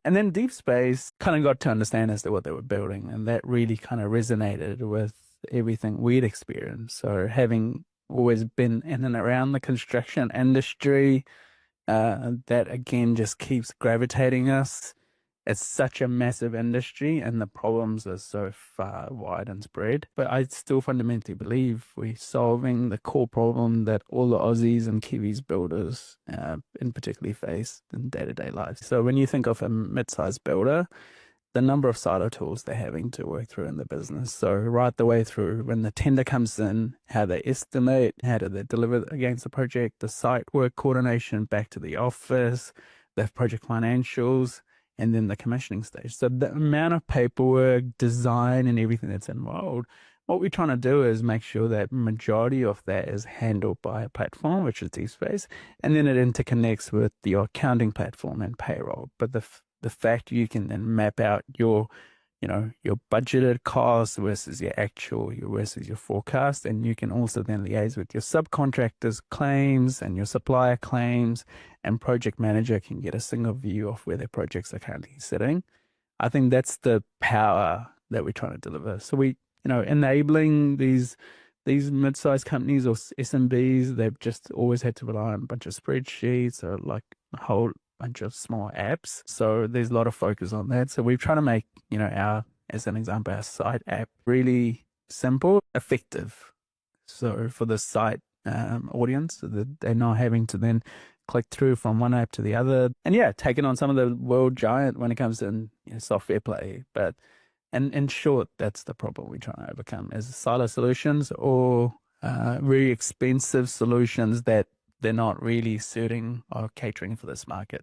And then Deep Space kind of got to understand as to what they were building, and that really kind of resonated with everything we'd experienced. So having always been in and around the construction industry, that again just keeps gravitating us. It's such a massive industry and the problems are so far wide and spread. But I still fundamentally believe we're solving the core problem that all the Aussies and Kiwis builders in particularly face in day-to-day lives. So when you think of a mid-sized builder, the number of silo tools they're having to work through in the business. So right the way through when the tender comes in, how they estimate, how do they deliver against the project, the site work coordination back to the office, the project financials, and then the commissioning stage. So the amount of paperwork, design, and everything that's involved, what we're trying to do is make sure that majority of that is handled by a platform, which is DSpace, and then it interconnects with your accounting platform and payroll. But the fact you can then map out your your budgeted costs versus your actual, versus your forecast. And you can also then liaise with your subcontractors' claims and your supplier claims, and project manager can get a single view of where their projects are currently sitting. I think that's the power that we're trying to deliver. So we, enabling these mid-sized companies or SMBs, they've just always had to rely on a bunch of spreadsheets or like a whole bunch of small apps. So there's a lot of focus on that. So we're trying to make, as an example, our site app really simple, effective. So for the site audience, so that they're not having to then click through from one app to the other. And yeah, taking on some of the world giant when it comes to software play. But and in short, that's the problem we're trying to overcome is silo solutions or very expensive solutions that they're not really suiting or catering for this market.